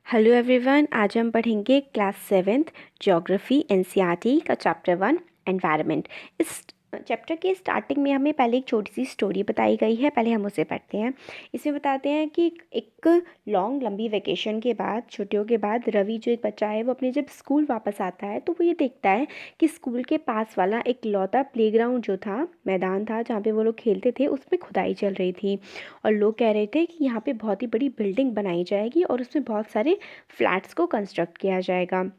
Hello everyone, आज हम पढ़ेंगे क्लास सेवेंथ ज्योग्राफी एनसीईआरटी का चैप्टर 1 एनवायरनमेंट। इस चैप्टर के स्टार्टिंग में हमें पहले एक छोटी सी स्टोरी बताई गई है। पहले हम उसे पढ़ते हैं। इसमें बताते हैं कि एक लंबी वेकेशन के बाद, छुट्टियों के बाद, रवि जो एक बच्चा है वो अपने जब स्कूल वापस आता है तो वो ये देखता है कि स्कूल के पास वाला एक लौता प्लेग्राउंड जो था, मैदान था जहाँ पे वो लोग खेलते थे, उसमें खुदाई चल रही थी। और लोग कह रहे थे कि यहाँ पे बहुत ही बड़ी बिल्डिंग बनाई जाएगी और उसमें बहुत सारे फ्लैट्स को कंस्ट्रक्ट किया जाएगा।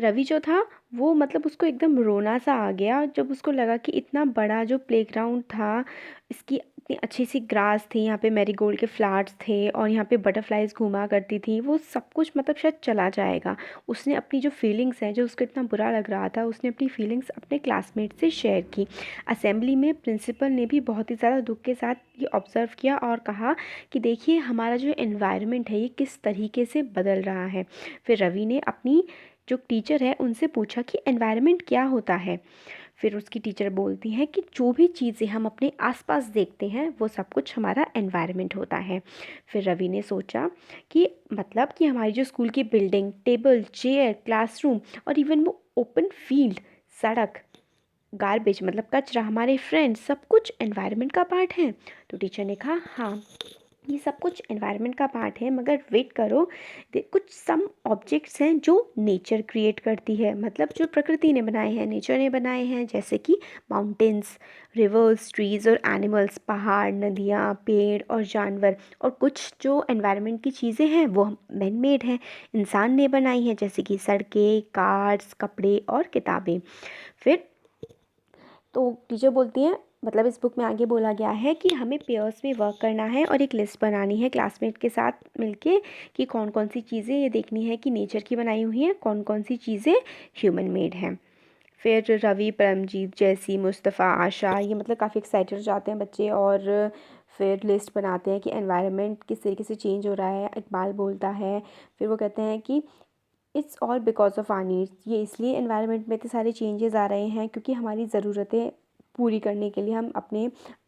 रवि जो था वो उसको एकदम रोना सा आ गया जब उसको लगा कि इतना बड़ा जो प्लेग्राउंड था, इसकी इतनी अच्छी सी ग्रास थी, यहाँ पे मैरीगोल्ड के फ्लावर्स थे और यहाँ पे बटरफ्लाइज घूमा करती थी, वो सब कुछ शायद चला जाएगा। उसने अपनी जो फीलिंग्स हैं, जो उसको इतना बुरा लग रहा था, उसने अपनी फीलिंग्स अपने क्लासमेट से शेयर की। असेंबली में प्रिंसिपल ने भी बहुत ही ज़्यादा दुख के साथ ये ऑब्ज़र्व किया और कहा कि देखिए हमारा जो एनवायरनमेंट है ये किस तरीके से बदल रहा है। फिर रवि ने अपनी जो टीचर है उनसे पूछा कि एनवायरनमेंट क्या होता है। फिर उसकी टीचर बोलती हैं कि जो भी चीज़ें हम अपने आसपास देखते हैं वो सब कुछ हमारा एनवायरनमेंट होता है। फिर रवि ने सोचा कि कि हमारी जो स्कूल की बिल्डिंग, टेबल, चेयर, क्लासरूम और इवन वो ओपन फील्ड, सड़क, गार्बेज कचरा, हमारे फ्रेंड्स, सब कुछ एनवायरनमेंट का पार्ट है। तो टीचर ने कहा हाँ, ये सब कुछ एनवायरनमेंट का पार्ट है, मगर वेट करो, कुछ सम ऑब्जेक्ट्स हैं जो नेचर क्रिएट करती है, जो प्रकृति ने बनाए हैं, नेचर ने बनाए हैं, जैसे कि माउंटेन्स, रिवर्स, ट्रीज और एनिमल्स, पहाड़, नदियाँ, पेड़ और जानवर। और कुछ जो एनवायरनमेंट की चीज़ें हैं वो मैन मेड हैं, इंसान ने बनाई हैं, जैसे कि सड़कें, कार्स, कपड़े और किताबें। फिर तो टीचर बोलती हैं, इस बुक में आगे बोला गया है कि हमें पेयर्स में वर्क करना है और एक लिस्ट बनानी है क्लासमेट के साथ मिलके कि कौन कौन सी चीज़ें ये देखनी है कि नेचर की बनाई हुई हैं, कौन कौन सी चीज़ें ह्यूमन मेड हैं। फिर रवि, परमजीत, जैसी, मुस्तफ़ा, आशा, ये काफ़ी एक्साइटेड हो जाते हैं बच्चे और फिर लिस्ट बनाते हैं कि एनवायरनमेंट किस तरीके से चेंज हो रहा है। इकबाल बोलता है, फिर वो कहते हैं कि it's all because of our needs, ये इसलिए एनवायरनमेंट में इतने सारे चेंजेस आ रहे हैं क्योंकि हमारी ज़रूरतें पूरी करने के लिए हम अपने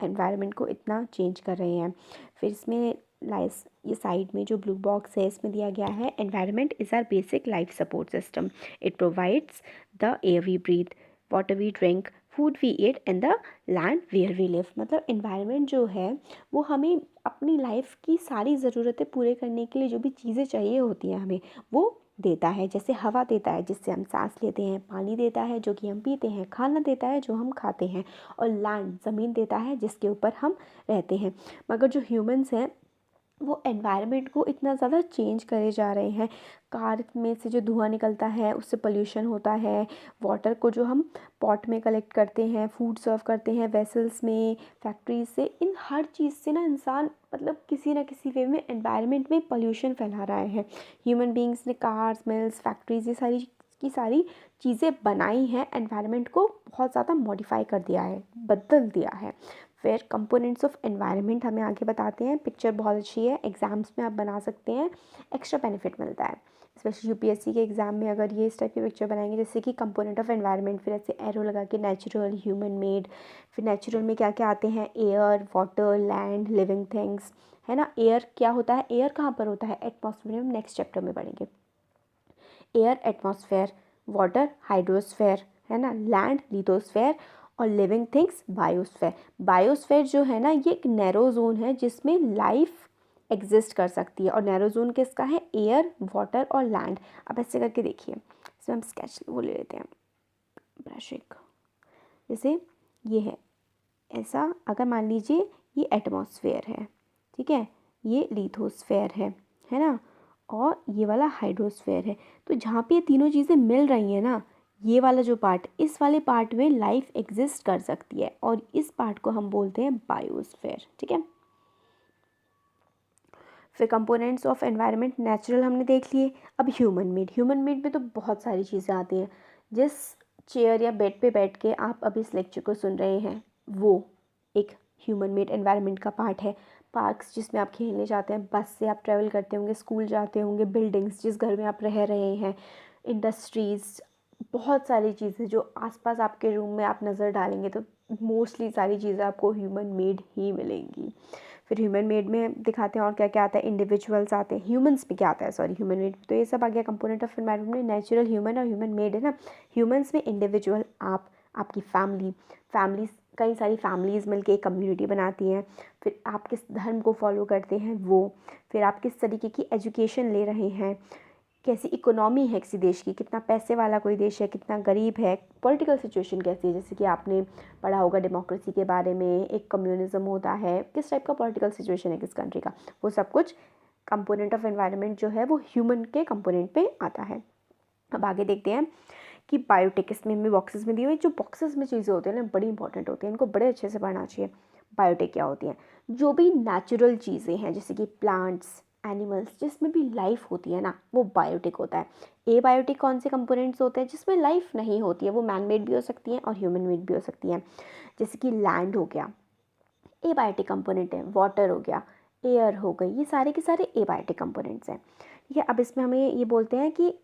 एनवायरनमेंट को इतना चेंज कर रहे हैं। फिर इसमें लाइस ये साइड में जो ब्लू बॉक्स है इसमें दिया गया है, environment is our basic life support system. It provides the air we breathe, water we drink, food we eat and the land where we live. Environment जो है वो हमें अपनी लाइफ की सारी ज़रूरतें पूरे करने के लिए जो भी चीज़ें चाहिए होती हैं हमें वो देता है। जैसे हवा देता है जिससे हम सांस लेते हैं, पानी देता है जो कि हम पीते हैं, खाना देता है जो हम खाते हैं, और लैंड, ज़मीन देता है जिसके ऊपर हम रहते हैं। मगर जो ह्यूमंस हैं वो एनवायरनमेंट को इतना ज़्यादा चेंज करे जा रहे हैं। कार में से जो धुआं निकलता है उससे पोल्यूशन होता है, वाटर को जो हम पॉट में कलेक्ट करते हैं, फूड सर्व करते हैं वेसल्स में, फैक्ट्रीज से, इन हर चीज़ से ना इंसान किसी ना किसी वे में एनवायरनमेंट में पोल्यूशन फैला रहा है। ह्यूमन बींग्स ने कार्स, मिल्स, फैक्ट्रीज, ये सारी की सारी चीज़ें बनाई हैं, एनवायरनमेंट को बहुत ज़्यादा मॉडिफाई कर दिया है, बदल दिया है। फिर कंपोनेंट्स ऑफ एनवायरनमेंट हमें आगे बताते हैं। पिक्चर बहुत अच्छी है, एग्जाम्स में आप बना सकते हैं, एक्स्ट्रा बेनिफिट मिलता है। स्पेशली यूपीएससी के एग्ज़ाम में अगर ये इस टाइप की पिक्चर बनाएंगे, जैसे कि कंपोनेंट ऑफ एनवायरनमेंट, फिर ऐसे एरो लगा के नेचुरल, ह्यूमन मेड। फिर नेचुरल में क्या क्या आते हैं, air, water, land, living things, है ना। एयर क्या होता है, एयर कहाँ पर होता है, एटमॉस्फेयर में हम नेक्स्ट चैप्टर में पढ़ेंगे। एयर एटमॉस्फेयर, वाटर हाइड्रोस्फेयर, है ना, लैंड लिथोस्फेयर, और लिविंग थिंग्स बायोस्फेयर। बायोस्फेयर जो है ना ये एक नैरो जोन है जिसमें लाइफ एग्जिस्ट कर सकती है, और नैरो जोन किसका है, एयर, वाटर और लैंड। अब ऐसे करके देखिए, इसमें हम स्केच वो ले लेते हैं, ब्रश एक, जैसे ये है ऐसा, अगर मान लीजिए ये एटमॉस्फेयर है, ठीक है, ये लिथोस्फेयर है ना, और ये वाला हाइड्रोस्फेयर है। तो जहाँ पे ये तीनों चीज़ें मिल रही हैं ना, ये वाला जो पार्ट, इस वाले पार्ट में लाइफ एग्जिस्ट कर सकती है, और इस पार्ट को हम बोलते हैं बायोस्फेयर, ठीक है। फिर कंपोनेंट्स ऑफ एनवायरनमेंट, नेचुरल हमने देख लिए। अब ह्यूमन मेड, ह्यूमन मेड में तो बहुत सारी चीज़ें आती हैं। जिस चेयर या बेड पे बैठ के आप अभी इस लेक्चर को सुन रहे हैं वो एक ह्यूमन मेड एनवायरनमेंट का पार्ट है। पार्क्स जिसमें आप खेलने जाते हैं, बस से आप ट्रैवल करते होंगे, स्कूल जाते होंगे, बिल्डिंग्स जिस घर में आप रह रहे हैं, इंडस्ट्रीज़, बहुत सारी चीज़ें जो आसपास आपके रूम में आप नज़र डालेंगे तो मोस्टली सारी चीज़ें आपको ह्यूमन मेड ही मिलेंगी। फिर ह्यूमन मेड में दिखाते हैं और क्या क्या आता है, इंडिविजुअल्स आते हैं, ह्यूमंस में क्या आता है, सॉरी ह्यूमन मेड, तो ये सब आ गया कंपोनेंट ऑफ एनवायरनमेंट में, नेचुरल, ह्यूमन और ह्यूमन मेड है ना। ह्यूमंस में इंडिविजुअल, आप, आपकी फैमिलीज, कई सारी फैमिलीज़ मिलके एक कम्युनिटी बनाती हैं। फिर आप किस धर्म को फॉलो करते हैं वो, फिर आप किस तरीके की एजुकेशन ले रहे हैं, कैसी इकोनॉमी है किसी देश की, कितना पैसे वाला कोई देश है, कितना गरीब है, पॉलिटिकल सिचुएशन कैसी है, जैसे कि आपने पढ़ा होगा डेमोक्रेसी के बारे में, एक कम्युनिज्म होता है, किस टाइप का पॉलिटिकल सिचुएशन है किस कंट्री का, वो सब कुछ कंपोनेंट ऑफ एनवायरनमेंट जो है वो ह्यूमन के कंपोनेंट पे आता है। अब आगे देखते हैं कि बायोटेक, इसमें हमें बॉक्सेस में दी हुई, जो बॉक्सेस में चीज़ें होती हैं ना बड़ी इंपॉर्टेंट होती हैं, इनको बड़े अच्छे से पढ़ना चाहिए। बायोटेक क्या होती हैं, जो भी नेचुरल चीज़ें हैं जैसे कि प्लांट्स, एनिमल्स, जिसमें भी लाइफ होती है ना वो बायोटिक होता है। ए बायोटिक कौन से कंपोनेंट्स होते हैं, जिसमें लाइफ नहीं होती है, वो मैन मेड भी हो सकती हैं और ह्यूमन मेड भी हो सकती हैं। जैसे कि लैंड हो गया, ए बायोटिक कंपोनेंट है, वाटर हो गया, एयर हो गई, ये सारे के सारे ए बायोटिक कंपोनेंट्स हैं। ठीक है, अब इसमें हमें ये बोलते हैं कि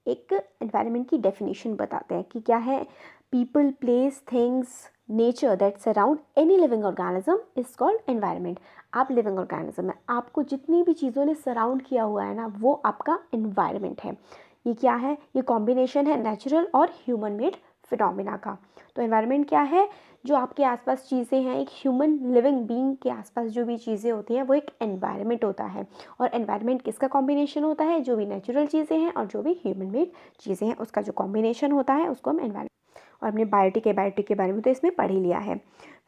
एक एनवायरनमेंट की डेफिनेशन बताते हैं कि क्या है, people, place, things, nature that surround any living organism is called environment. आप लिविंग ऑर्गेनिज्म है, आपको जितनी भी चीज़ों ने सराउंड किया हुआ है ना वो आपका एनवायरनमेंट है। ये क्या है, ये कॉम्बिनेशन है नेचुरल और ह्यूमन मेड फिनोमिना का। तो एनवायरनमेंट क्या है, जो आपके आसपास चीज़ें हैं, एक ह्यूमन लिविंग बीइंग के आसपास जो भी चीज़ें होती हैं वो एक एनवायरनमेंट होता है। और एनवायरनमेंट किसका कॉम्बिनेशन होता है, जो भी नेचुरल चीज़ें हैं और जो भी ह्यूमन मेड चीज़ें हैं उसका जो कॉम्बिनेशन होता है उसको हम एनवायरनमेंट। और हमने बायोटिक के बारे में तो इसमें पढ़ ही लिया है।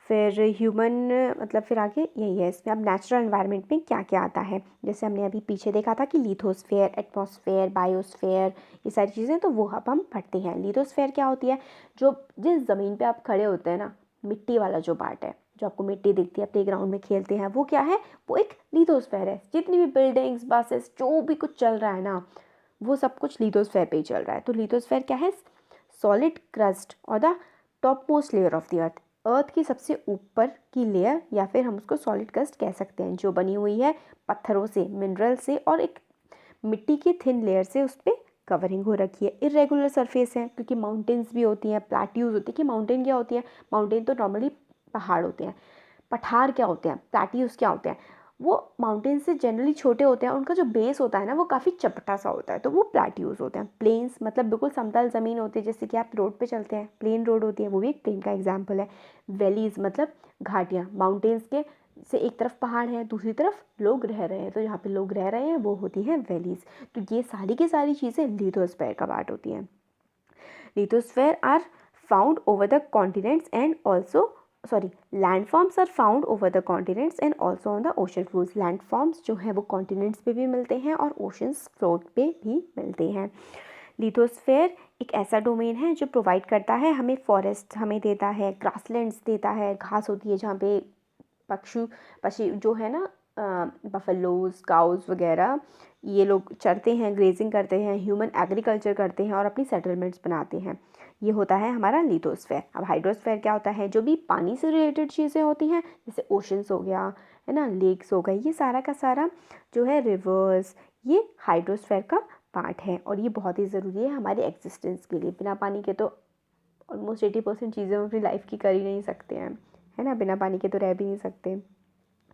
फिर ह्यूमन मतलब फिर आगे यही है इसमें। अब नेचुरल एनवायरनमेंट में क्या क्या आता है, जैसे हमने अभी पीछे देखा था कि लिथोस्फेयर, एटमॉस्फेयर, बायोस्फेयर, ये सारी चीज़ें, तो वो अब हम पढ़ते हैं। लिथोस्फेयर क्या होती है, जो जिस ज़मीन पे आप खड़े होते हैं ना, मिट्टी वाला जो पार्ट है, जो आपको मिट्टी दिखती है, प्लेग्राउंड में खेलते हैं, वो क्या है, वो एक लिथोस्फेयर है। जितनी भी बिल्डिंग्स, बसेस, जो भी कुछ चल रहा है ना वो सब कुछ लिथोस्फेयर पे ही चल रहा है। तो लिथोस्फेयर क्या है, सॉलिड क्रस्ट और the top most layer of the earth, earth की सबसे ऊपर की लेयर, या फिर हम उसको सॉलिड क्रस्ट कह सकते हैं, जो बनी हुई है पत्थरों से, मिनरल से और एक मिट्टी की थिन लेयर से उस पर कवरिंग हो रखी है। इरेगुलर सरफेस है क्योंकि माउंटेन्स भी होती हैं, प्लेट्यूज होती है। कि माउंटेन क्या होती है, माउंटेन तो नॉर्मली पहाड़ होते हैं, पठार क्या होते हैं, प्लेट्यूज क्या होते हैं, वो माउंटेन से जनरली छोटे होते हैं, उनका जो बेस होता है ना वो काफ़ी चपटा सा होता है, तो वो प्लेट्यूज होते हैं। प्लेन्स मतलब बिल्कुल समतल ज़मीन होती है, जैसे कि आप रोड पे चलते हैं, प्लेन रोड होती है, वो भी एक प्लेन का एग्जाम्पल है। वैलीज मतलब घाटियाँ, माउंटेन्स के से एक तरफ पहाड़ है, दूसरी तरफ लोग रह रहे हैं, तो जहाँ पे लोग रह रहे हैं वो होती हैं वैलीज। तो ये सारी की सारी चीज़ें लिथोस्फेयर का पार्ट होती हैं। Lithosphere are found over the continents and also landforms are found over the continents and also on the ocean floors. Landforms जो है वो कॉन्टिनेंट्स पे भी मिलते हैं और ओशंस फ्लोर पे भी मिलते हैं। लिथोस्फेयर एक ऐसा डोमेन है जो प्रोवाइड करता है हमें, फॉरेस्ट हमें देता है, ग्रासलैंड्स देता है, घास होती है जहाँ पे पक्षी जो है ना, बफलोज, काउज वगैरह, ये लोग चरते हैं, ग्रेजिंग करते हैं, ह्यूमन एग्रीकल्चर करते हैं और अपनी सेटलमेंट्स बनाते हैं। ये होता है हमारा लिथोस्फेयर। अब हाइड्रोस्फेयर क्या होता है, जो भी पानी से रिलेटेड चीज़ें होती हैं, जैसे ओशंस हो गया है ना, लेक्स हो गई, ये सारा का सारा जो है, रिवर्स, ये हाइड्रोस्फेयर का पार्ट है। और ये बहुत ही ज़रूरी है हमारे एग्जिस्टेंस के लिए। बिना पानी के तो ऑलमोस्ट 80% चीज़ें हम अपनी लाइफ की कर ही नहीं सकते हैं, है ना, बिना पानी के तो रह भी नहीं सकते।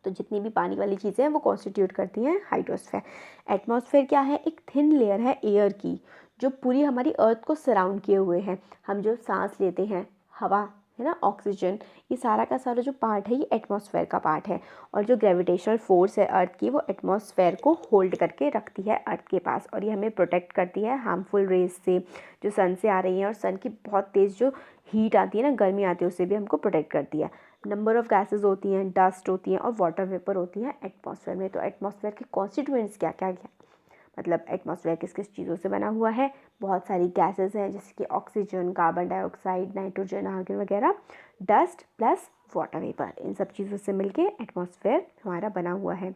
तो जितनी भी पानी वाली चीज़ें हैं वो कॉन्स्टिट्यूट करती हैं हाइड्रोस्फेयर। एटमॉस्फेयर क्या है, एक थिन लेयर है एयर की, जो पूरी हमारी अर्थ को सराउंड किए हुए हैं। हम जो सांस लेते हैं, हवा है ना, ऑक्सीजन, ये सारा का सारा जो पार्ट है ये एटमॉस्फेयर का पार्ट है। और जो ग्रेविटेशनल फोर्स है अर्थ की, वो एटमॉस्फेयर को होल्ड करके रखती है अर्थ के पास, और ये हमें प्रोटेक्ट करती है हार्मफुल रेज से, जो सन से आ रही हैं, और सन की बहुत तेज़ जो हीट आती है ना, गर्मी आती है, उससे भी हमको प्रोटेक्ट करती है। नंबर ऑफ़ गैसेस होती हैं, डस्ट होती हैं और वाटर वेपर होती हैं एटमॉस्फेयर में। तो एटमॉस्फेयर के कॉन्स्टिट्यूएंट्स क्या क्या क्या, मतलब एटमॉस्फेयर किस किस चीज़ों से बना हुआ है, बहुत सारी गैसेस हैं जैसे कि oxygen, carbon dioxide, nitrogen, argon वगैरह, डस्ट प्लस वाटर वेपर, इन सब चीज़ों से मिलके एटमॉस्फेयर हमारा बना हुआ है।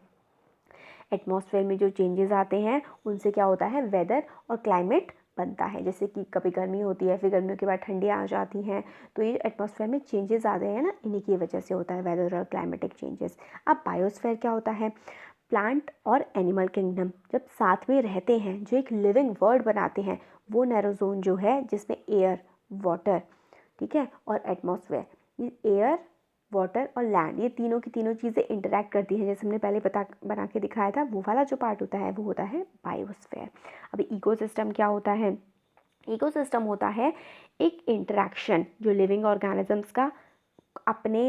एटमॉस्फेयर में जो चेंजेस आते हैं उनसे क्या होता है, वेदर और क्लाइमेट बनता है। जैसे कि कभी गर्मी होती है, फिर गर्मियों के बाद ठंडी आ जाती हैं, तो ये एटमॉस्फेयर में चेंजेस आते हैं ना, इन्हीं की वजह से होता है वेदर और क्लाइमेटिक चेंजेस। अब बायोस्फेयर क्या होता है, प्लांट और एनिमल किंगडम जब साथ में रहते हैं, जो एक लिविंग वर्ल्ड बनाते हैं, वो नैरो जोन जो है जिसमें एयर, वाटर, ठीक है, और एटमॉस्फेयर, ये एयर, वाटर और लैंड, ये तीनों की तीनों चीज़ें इंटरेक्ट करती हैं। जैसे हमने पहले बना के दिखाया था, वो वाला जो पार्ट होता है वो होता है बायोस्फीयर। अभी इकोसिस्टम क्या होता है? इकोसिस्टम होता है एक इंटरेक्शन जो लिविंग ऑर्गेनिजम्स का अपने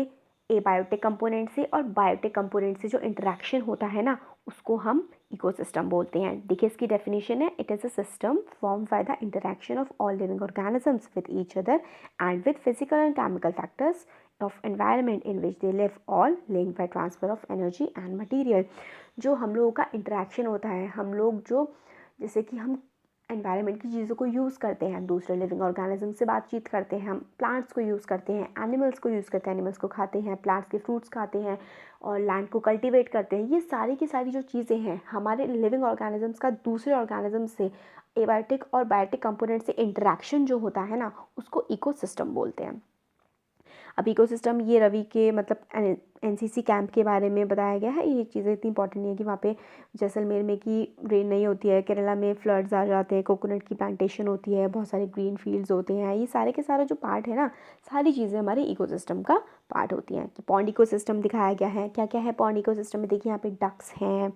एबायोटिक कंपोनेंट से और बायोटिक कंपोनेंट से जो इंटरेक्शन होता है ना, उसको हम इकोसिस्टम बोलते हैं। देखिए इसकी डेफिनेशन है, it is a system form by the interaction of all living organisms with each other and with physical and chemical factors of environment in which they live, all linked by transfer of energy and material। जो हम लोगों का interaction होता है, हम लोग जो जैसे कि हम एनवायरनमेंट की चीज़ों को यूज़ करते हैं, दूसरे लिविंग ऑर्गेनिज्म से बातचीत करते हैं, हम प्लांट्स को यूज़ करते हैं, एनिमल्स को यूज़ करते हैं, एनिमल्स को खाते हैं, प्लांट्स के फ्रूट्स खाते हैं और लैंड को कल्टीवेट करते हैं। ये सारी की सारी जो चीज़ें हैं हमारे लिविंग ऑर्गेनिजम्स का दूसरे ऑर्गेनिज्म से एबायोटिक और बायोटिक कंपोनेंट से इंटरेक्शन जो होता है ना, उसको इकोसिस्टम बोलते हैं। अब इकोसिस्टम ये रवि के मतलब एनसीसी कैंप के बारे में बताया गया है। ये चीज़ें इतनी इंपॉर्टेंट नहीं है कि वहाँ पे जैसलमेर में की रेन नहीं होती है, केरला में फ्लड्स आ जाते हैं, कोकोनट की प्लांटेशन होती है, बहुत सारे ग्रीन फील्ड्स होते हैं। ये सारे के सारे जो पार्ट है ना, सारी चीज़ें हमारे इकोसिस्टम का पार्ट होती हैं। तो पॉन्ड इकोसिस्टम दिखाया गया है। क्या क्या है पॉन्ड इकोसिस्टम में? देखिए यहाँ पे डक्स हैं,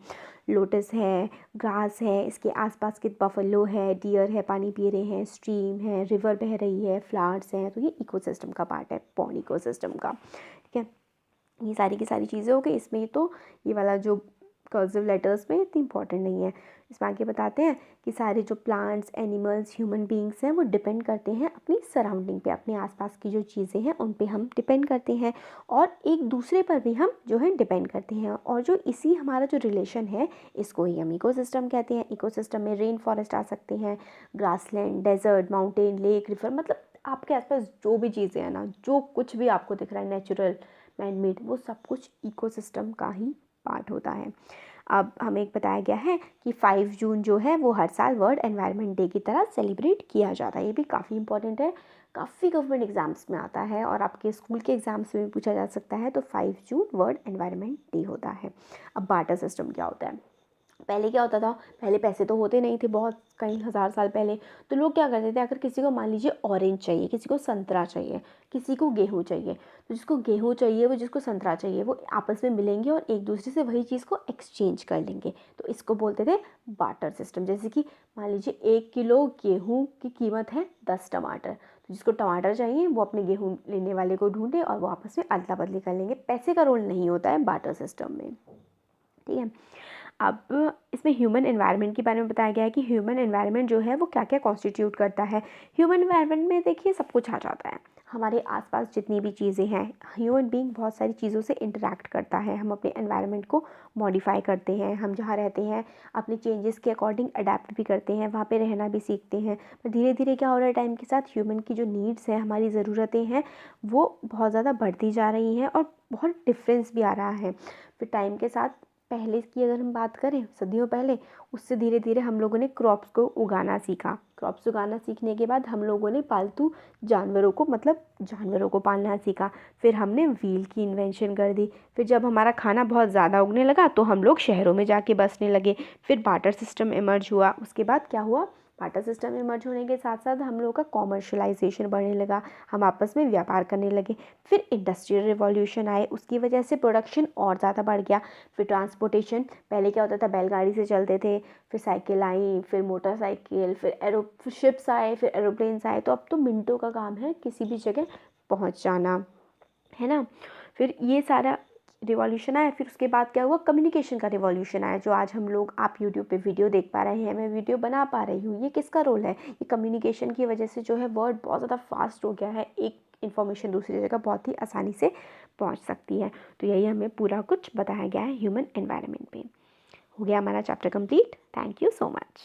लोटस है, ग्रास है, इसके आसपास के बफलो है, डियर है, पानी पी रहे हैं, स्ट्रीम है, रिवर बह रही है, फ्लावर्स हैं। तो ये इकोसिस्टम का पार्ट है, पॉन्ड इकोसिस्टम का। ठीक है, ये सारी की सारी चीज़ें हो गई। इसमें तो ये वाला जो कर्सिव लेटर्स में इतनी इंपॉर्टेंट नहीं है। इसमें आगे बताते हैं कि सारे जो प्लांट्स, एनिमल्स, ह्यूमन बींग्स हैं वो डिपेंड करते हैं अपनी सराउंडिंग पे, अपने आसपास की जो चीज़ें हैं उन पे हम डिपेंड करते हैं और एक दूसरे पर भी हम जो है डिपेंड करते हैं। और जो इसी हमारा जो रिलेशन है इसको ही हम इकोसिस्टम कहते हैं। इकोसिस्टम में रेन फॉरेस्ट आ सकते हैं, grassland, desert, mountain, lake, river, मतलब आपके आसपास जो भी चीज़ें हैं ना, जो कुछ भी आपको दिख रहा है नेचुरल, मैनमेड, वो सब कुछ इकोसिस्टम का ही पार्ट होता है। अब हमें एक बताया गया है कि 5 जून जो है वो हर साल वर्ल्ड एनवायरनमेंट डे की तरह सेलिब्रेट किया जाता है। ये भी काफ़ी इंपॉर्टेंट है, काफ़ी गवर्नमेंट एग्जाम्स में आता है और आपके स्कूल के एग्जाम्स में भी पूछा जा सकता है। तो 5 जून वर्ल्ड एनवायरनमेंट डे होता है। अब बार्टर सिस्टम क्या होता है? पहले क्या होता था? पहले पैसे तो होते नहीं थे, बहुत कई हज़ार साल पहले। तो लोग क्या करते थे, अगर किसी को मान लीजिए ऑरेंज चाहिए, किसी को संतरा चाहिए, किसी को गेहूँ चाहिए, तो जिसको गेहूँ चाहिए वो जिसको संतरा चाहिए वो आपस में मिलेंगे और एक दूसरे से वही चीज़ को एक्सचेंज कर लेंगे। तो इसको बोलते थे बार्टर सिस्टम। जैसे कि मान लीजिए 1 किलो गेहूँ की कीमत है 10 टमाटर, तो जिसको टमाटर चाहिए वो अपने गेहूँ लेने वाले को ढूंढे और वो आपस में अदला बदली कर लेंगे। पैसे का रोल नहीं होता है बार्टर सिस्टम में। ठीक है, अब इसमें ह्यूमन एनवायरनमेंट के बारे में बताया गया है कि ह्यूमन एनवायरनमेंट जो है वो क्या क्या कॉन्स्टिट्यूट करता है। ह्यूमन एनवायरनमेंट में देखिए सब कुछ आ जाता है, हमारे आसपास जितनी भी चीज़ें हैं। ह्यूमन बीइंग बहुत सारी चीज़ों से इंटरेक्ट करता है, हम अपने एनवायरनमेंट को मॉडिफाई करते हैं, हम जहाँ रहते हैं अपने चेंजेस के अकॉर्डिंग अडेप्ट भी करते हैं, वहाँ पे रहना भी सीखते हैं। पर धीरे धीरे क्या हो रहा है, टाइम के साथ ह्यूमन की जो नीड्स हैं, हमारी ज़रूरतें हैं, वो बहुत ज़्यादा बढ़ती जा रही हैं और बहुत डिफरेंस भी आ रहा है। फिर टाइम के साथ पहले की अगर हम बात करें सदियों पहले, उससे धीरे धीरे हम लोगों ने क्रॉप्स को उगाना सीखा। क्रॉप्स उगाना सीखने के बाद हम लोगों ने पालतू जानवरों को मतलब जानवरों को पालना सीखा। फिर हमने व्हील की इन्वेंशन कर दी। फिर जब हमारा खाना बहुत ज़्यादा उगने लगा तो हम लोग शहरों में जाके बसने लगे। फिर बार्टर सिस्टम इमर्ज हुआ। उसके बाद क्या हुआ, बार्टर सिस्टम इमर्ज होने के साथ साथ हम लोगों का कॉमर्शलाइजेशन बढ़ने लगा, हम आपस में व्यापार करने लगे। फिर इंडस्ट्रियल रिवॉल्यूशन आए, उसकी वजह से प्रोडक्शन और ज़्यादा बढ़ गया। फिर ट्रांसपोर्टेशन, पहले क्या होता था बैलगाड़ी से चलते थे, फिर साइकिल आई, फिर मोटरसाइकिल, फिर शिप्स आए, फिर एरोप्लेन्स आए। तो अब तो मिनटों का काम है किसी भी जगह पहुंच जाना, है ना। फिर ये सारा रिवॉल्यूशन आया। फिर उसके बाद क्या हुआ, कम्युनिकेशन का रिवॉल्यूशन आया। जो आज हम लोग आप यूट्यूब पे वीडियो देख पा रहे हैं, मैं वीडियो बना पा रही हूँ, ये किसका रोल है? ये कम्युनिकेशन की वजह से जो है वर्ड बहुत ज़्यादा फास्ट हो गया है, एक इन्फॉर्मेशन दूसरी जगह बहुत ही आसानी से पहुँच सकती है। तो यही हमें पूरा कुछ बताया गया है ह्यूमन एनवायरनमेंट पे। हो गया हमारा chapter complete. Thank you so much.